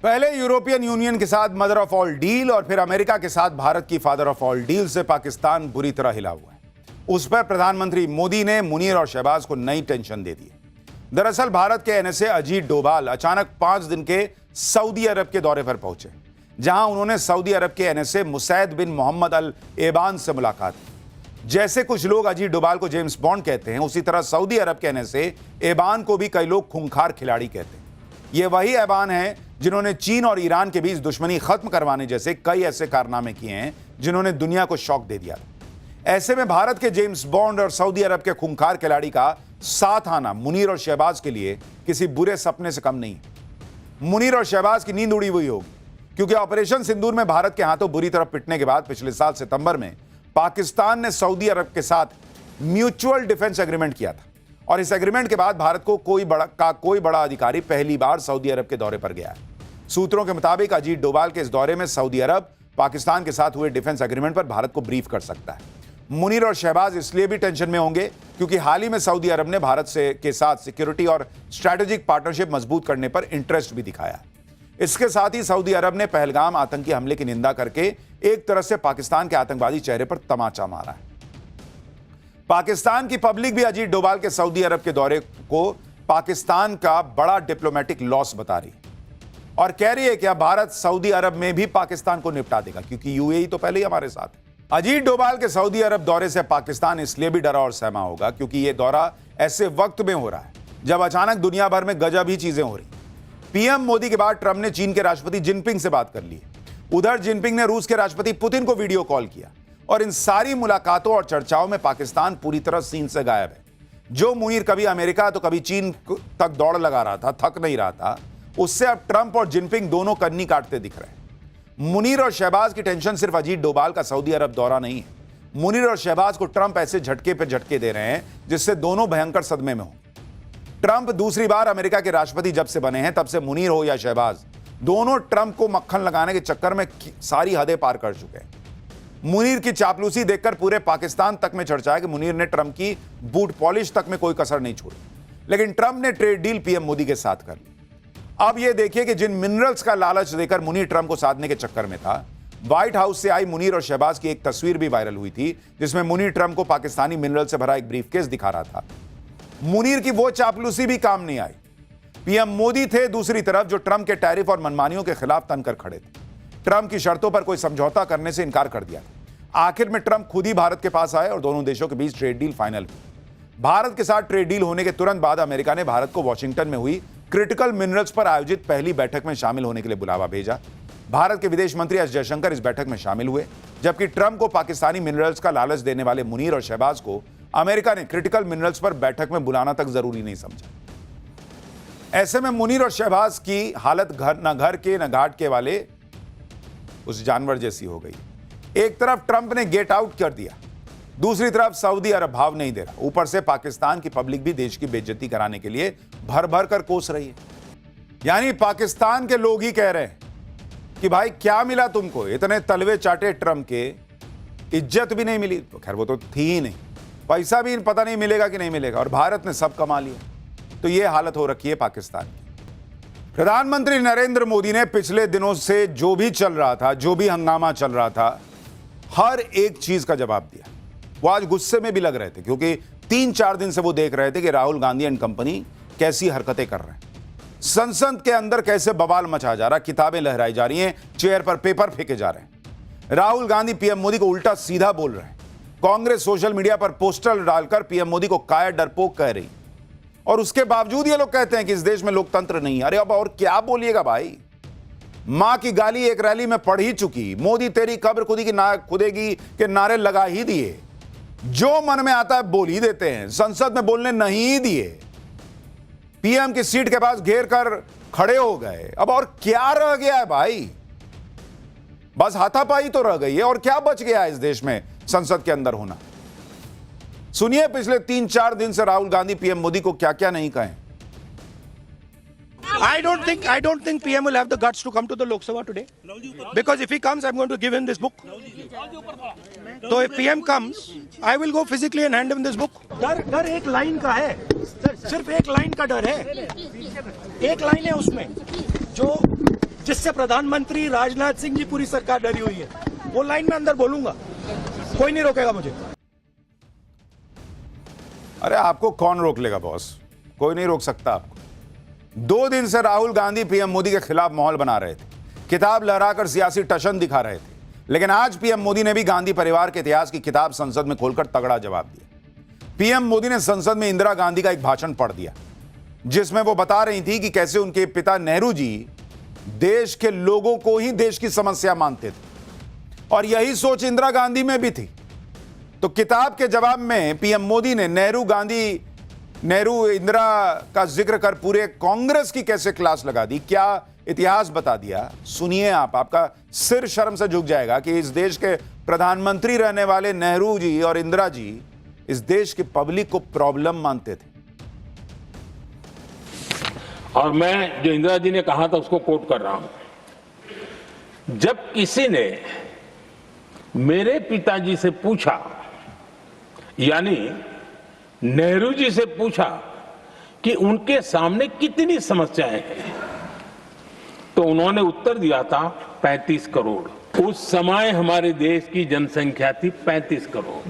पहले European union के साथ मदर ऑफ ऑल डील और फिर अमेरिका के साथ भारत की फादर ऑफ ऑल डील से पाकिस्तान बुरी तरह हिला हुआ है। उस पर प्रधानमंत्री मोदी ने मुनीर और शहबाज को नई टेंशन दे दी। दरअसल भारत के एनएसए अजीत डोभाल अचानक 5 दिन के सऊदी अरब के दौरे पर पहुंचे, जहां उन्होंने सऊदी अरब के एनएसए मुसैद बिन मोहम्मद अल एबान से मुलाकात की। जैसे कुछ लोग अजीत डोभाल को जेम्स बॉन्ड कहते हैं, उसी तरह सऊदी अरब के एनएसए एबान को भी कई लोग खूंखार खिलाड़ी कहते हैं। ये वही एबान है जिन्होंने चीन और ईरान के बीच दुश्मनी खत्म करवाने जैसे कई ऐसे कारनामे किए हैं जिन्होंने दुनिया को शॉक दे दिया। ऐसे में भारत के जेम्स बॉन्ड और सऊदी अरब के खूंखार खिलाड़ी का साथ आना मुनीर और शहबाज के लिए किसी बुरे सपने से कम नहीं है। मुनीर और शहबाज की नींद उड़ी हुई होगी, क्योंकि ऑपरेशन सिंदूर में भारत के हाथों बुरी तरह पिटने के बाद पिछले साल सितंबर में पाकिस्तान ने सऊदी अरब के साथ म्यूचुअल डिफेंस एग्रीमेंट किया था, और इस एग्रीमेंट के बाद भारत को कोई बड़ा अधिकारी पहली बार सऊदी अरब के दौरे पर गया है। सूत्रों के मुताबिक अजीत डोभाल के इस दौरे में सऊदी अरब पाकिस्तान के साथ हुए डिफेंस एग्रीमेंट पर भारत को ब्रीफ कर सकता है। मुनीर और शहबाज इसलिए भी टेंशन में होंगे क्योंकि हाल ही में सऊदी अरब ने भारत के साथ सिक्योरिटी और स्ट्रैटेजिक पार्टनरशिप मजबूत करने पर इंटरेस्ट भी दिखाया। इसके साथ ही सऊदी अरब ने पहलगाम आतंकी हमले की निंदा करके एक तरह से पाकिस्तान के आतंकवादी चेहरे पर तमाचा मारा है। पाकिस्तान की पब्लिक भी अजीत डोभाल के सऊदी अरब के दौरे को पाकिस्तान का बड़ा डिप्लोमेटिक लॉस बता रही है और कह रही है कि अब भारत सऊदी अरब में भी पाकिस्तान को निपटा देगा, क्योंकि यूएई तो पहले ही हमारे साथ है। अजीत डोभाल के सऊदी अरब दौरे से पाकिस्तान इसलिए भी डरा और सहमा होगा क्योंकि यह दौरा ऐसे वक्त में हो रहा है जब अचानक दुनिया भर में गजब ही चीजें हो रही। पीएम मोदी के बाद ट्रंप ने चीन के राष्ट्रपति जिनपिंग से बात कर ली। उधर जिनपिंग ने रूस के राष्ट्रपति पुतिन को वीडियो कॉल किया, और इन सारी मुलाकातों और चर्चाओं में पाकिस्तान पूरी तरह सीन से गायब है। जो मुनीर कभी अमेरिका तो कभी चीन तक दौड़ लगा रहा था, थक नहीं रहा था, उससे अब ट्रंप और जिनपिंग दोनों कन्नी काटते दिख रहे हैं। मुनीर और शहबाज की टेंशन सिर्फ अजीत डोभाल का सऊदी अरब दौरा नहीं है। मुनीर और शहबाज को ट्रंप ऐसे झटके पे झटके दे रहे हैं जिससे दोनों भयंकर सदमे में होंगे। ट्रंप दूसरी बार अमेरिका के राष्ट्रपति जब से बने हैं तब से मुनीर हो या शहबाज, दोनों ट्रंप को मक्खन लगाने के चक्कर में सारी हदें पार कर चुके हैं। मुनीर की चापलूसी देखकर पूरे पाकिस्तान तक में चर्चा है कि मुनीर ने ट्रंप की बूट पॉलिश तक में कोई कसर नहीं छोड़ी, लेकिन ट्रंप ने ट्रेड डील पीएम मोदी के साथ कर ली। अब यह देखिए कि जिन मिनरल्स का लालच देकर मुनीर ट्रंप को साधने के चक्कर में था, व्हाइट हाउस से आई मुनीर और शहबाज की एक तस्वीर भी वायरल हुई थी जिसमें मुनीर ट्रंप को पाकिस्तानी मिनरल से भरा एक ब्रीफकेस दिखा रहा था। मुनीर की वो चापलूसी भी काम नहीं आई। पीएम मोदी थे दूसरी तरफ जो ट्रंप के टैरिफ और मनमानियों के खिलाफ तनकर खड़े थे। ट्रंप की शर्तों पर कोई समझौता करने से इनकार कर दिया। आखिर में ट्रंप खुद ही भारत के पास आए और दोनों देशों के बीच ट्रेड डील फाइनल हुई। भारत के साथ ट्रेड डील होने के तुरंत बाद अमेरिका ने भारत को वॉशिंगटन में हुई क्रिटिकल मिनरल्स पर आयोजित पहली बैठक में शामिल होने के लिए बुलावा भेजा। भारत के विदेश मंत्री एस जयशंकर इस बैठक में शामिल हुए, जबकि ट्रंप को पाकिस्तानी मिनरल्स का लालच देने वाले मुनीर और शहबाज को अमेरिका ने क्रिटिकल मिनरल्स पर बैठक में बुलाना तक जरूरी नहीं समझा। ऐसे में मुनीर और शहबाज की हालत न घर के न घाट के वाले उस जानवर जैसी हो गई। एक तरफ ट्रंप ने गेट आउट कर दिया, दूसरी तरफ सऊदी अरब भाव नहीं दे रहा। ऊपर से पाकिस्तान की पब्लिक भी देश की बेइज्जती कराने के लिए भर भर कर कोस रही है। यानी पाकिस्तान के लोग ही कह रहे हैं कि भाई क्या मिला तुमको, इतने तलवे चाटे ट्रंप के, इज्जत भी नहीं मिली। तो खैर वो तो थी ही नहीं, पैसा भी पता नहीं मिलेगा कि नहीं मिलेगा, और भारत ने सब कमा लिया। तो ये हालत हो रखी है पाकिस्तान की। प्रधानमंत्री नरेंद्र मोदी ने पिछले दिनों से जो भी चल रहा था, जो भी हंगामा चल रहा था, हर एक चीज का जवाब दिया। वो आज गुस्से में भी लग रहे थे क्योंकि 3-4 दिन से वो देख रहे थे कि राहुल गांधी एंड कंपनी कैसी हरकतें कर रहे हैं। संसद के अंदर कैसे बवाल मचा जा रहा, किताबें लहराई जा रही हैं, चेयर पर पेपर फेंके जा रहे हैं। राहुल गांधी पीएम मोदी को उल्टा सीधा बोल रहे हैं। कांग्रेस सोशल मीडिया पर पोस्टर डालकर पीएम मोदी को कायर डरपोक कह रही, और उसके बावजूद ये लोग कहते हैं कि इस देश में लोकतंत्र नहीं है। अरे अब और क्या बोलिएगा भाई। मां की गाली एक रैली में पढ़ ही चुकी, मोदी तेरी कब्र खुदेगी के नारे लगा ही दिए, जो मन में आता है बोल ही देते हैं, संसद में बोलने नहीं दिए, पीएम की सीट के पास घेर कर खड़े हो गए। अब और क्या रह गया है भाई, बस हाथापाई तो रह गई है, और क्या बच गया है इस देश में संसद के अंदर होना। सुनिए पिछले 3-4 दिन से राहुल गांधी पीएम मोदी को क्या क्या नहीं कहें। I don't think PM will have the guts to come to the Lok Sabha today. Because if he comes, I'm going to give him this book. So if PM comes, I will go physically and hand him this book. डर एक line का है, सिर्फ एक line का डर है। एक लाइन है उसमें जो जिससे प्रधानमंत्री राजनाथ सिंह जी पूरी सरकार डरी हुई है, वो लाइन में अंदर बोलूंगा, कोई नहीं रोकेगा मुझे। अरे आपको कौन रोक लेगा बॉस, कोई नहीं रोक सकता आपको। 2 दिन से राहुल गांधी पीएम मोदी के खिलाफ माहौल बना रहे थे, किताब लहराकर सियासी टशन दिखा रहे थे, लेकिन आज पीएम मोदी ने भी गांधी परिवार के इतिहास की किताब संसद में खोलकर तगड़ा जवाब दिया। पीएम मोदी ने संसद में इंदिरा गांधी का एक भाषण पढ़ दिया, जिसमें वो बता रही थी कि कैसे उनके पिता नेहरू जी देश के लोगों को ही देश की समस्या मानते थे, और यही सोच इंदिरा गांधी में भी थी। तो किताब के जवाब में पीएम मोदी ने नेहरू इंदिरा का जिक्र कर पूरे कांग्रेस की कैसे क्लास लगा दी, क्या इतिहास बता दिया। सुनिए आपका सिर शर्म से झुक जाएगा कि इस देश के प्रधानमंत्री रहने वाले नेहरू जी और इंदिरा जी इस देश की पब्लिक को प्रॉब्लम मानते थे। और मैं जो इंदिरा जी ने कहा था उसको कोट कर रहा हूं। जब किसी ने मेरे पिताजी से पूछा, यानी नेहरू जी से पूछा कि उनके सामने कितनी समस्याएं हैं, तो उन्होंने उत्तर दिया था 35 करोड़। उस समय हमारे देश की जनसंख्या थी 35 करोड़।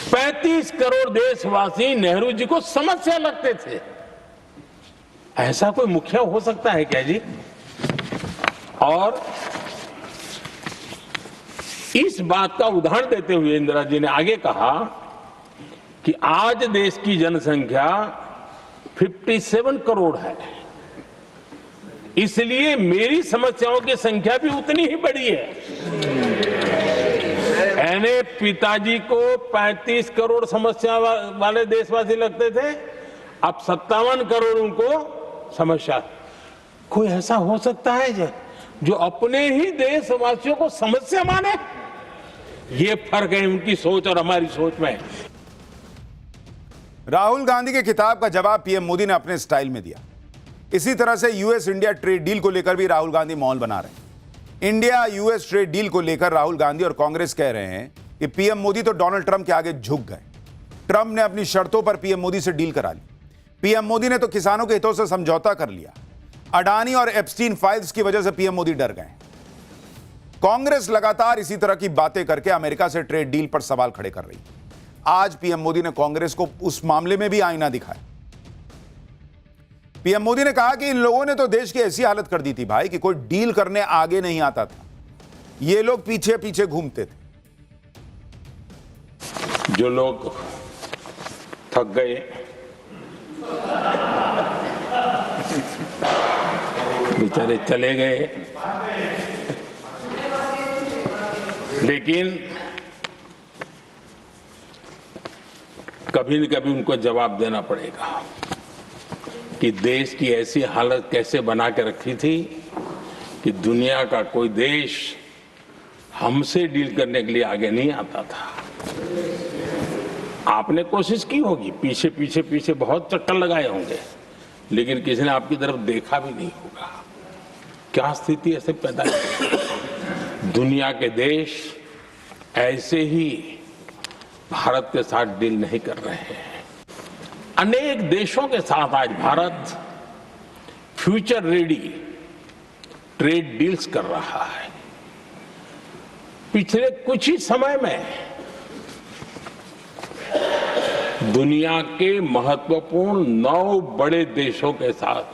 35 करोड़ देशवासी नेहरू जी को समस्या लगते थे। ऐसा कोई मुखिया हो सकता है क्या जी? और इस बात का उदाहरण देते हुए इंदिरा जी ने आगे कहा कि आज देश की जनसंख्या 57 करोड़ है, इसलिए मेरी समस्याओं की संख्या भी उतनी ही बड़ी है। यानी पिताजी को 35 करोड़ समस्या वाले देशवासी लगते थे, अब 57 करोड़ उनको समस्या। कोई ऐसा हो सकता है जो अपने ही देशवासियों को समस्या माने? ये फर्क है उनकी सोच और हमारी सोच में। राहुल गांधी के किताब का जवाब पीएम मोदी ने अपने स्टाइल में दिया। इसी तरह से यूएस इंडिया ट्रेड डील को लेकर भी राहुल गांधी माहौल बना रहे हैं। इंडिया यूएस ट्रेड डील को लेकर राहुल गांधी और कांग्रेस कह रहे हैं कि पीएम मोदी तो डोनाल्ड ट्रंप के आगे झुक गए। ट्रंप ने अपनी शर्तों पर पीएम मोदी से डील करा ली। पीएम मोदी ने तो किसानों के हितों से समझौता कर लिया। अडानी और एप्स्टीन फाइल्स की वजह से पीएम मोदी डर गए। कांग्रेस लगातार इसी तरह की बातें करके अमेरिका से ट्रेड डील पर सवाल खड़े कर रही है। आज पीएम मोदी ने कांग्रेस को उस मामले में भी आईना दिखाया। पीएम मोदी ने कहा कि इन लोगों ने तो देश की ऐसी हालत कर दी थी भाई कि कोई डील करने आगे नहीं आता था, ये लोग पीछे पीछे घूमते थे। जो लोग थक गए, बेचारे चले गए, लेकिन कभी न कभी उनको जवाब देना पड़ेगा कि देश की ऐसी हालत कैसे बना के रखी थी कि दुनिया का कोई देश हमसे डील करने के लिए आगे नहीं आता था। आपने कोशिश की होगी, पीछे पीछे पीछे बहुत चक्कर लगाए होंगे, लेकिन किसी ने आपकी तरफ देखा भी नहीं होगा। क्या स्थिति ऐसे पैदा है? दुनिया के देश ऐसे ही भारत के साथ डील नहीं कर रहे हैं। अनेक देशों के साथ आज Bharat future ready trade deals कर रहा है। पिछले कुछ ही समय में दुनिया के महत्वपूर्ण 9 बड़े देशों के साथ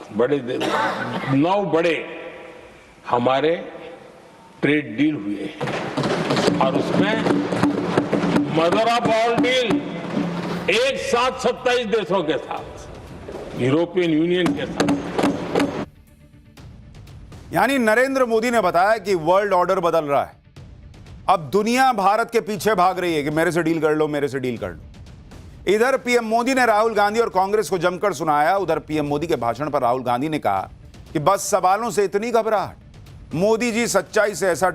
9 बड़े हमारे ट्रेड डील हुए हैं, और उसमें मदर ऑफ ऑल डील एक साथ 27 देशों के साथ, यूरोपियन यूनियन के साथ। यानी नरेंद्र मोदी ने बताया कि वर्ल्ड ऑर्डर बदल रहा है। अब दुनिया भारत के पीछे भाग रही है कि मेरे से डील कर लो, मेरे से डील कर लो। इधर पीएम मोदी ने राहुल गांधी और कांग्रेस को जमकर सुनाया। उधर पीएम मोदी के भाषण पर राहुल गांधी ने कहा कि बस सवालों से इतनी घबराहट, मोदी जी सच्चाई से ऐसा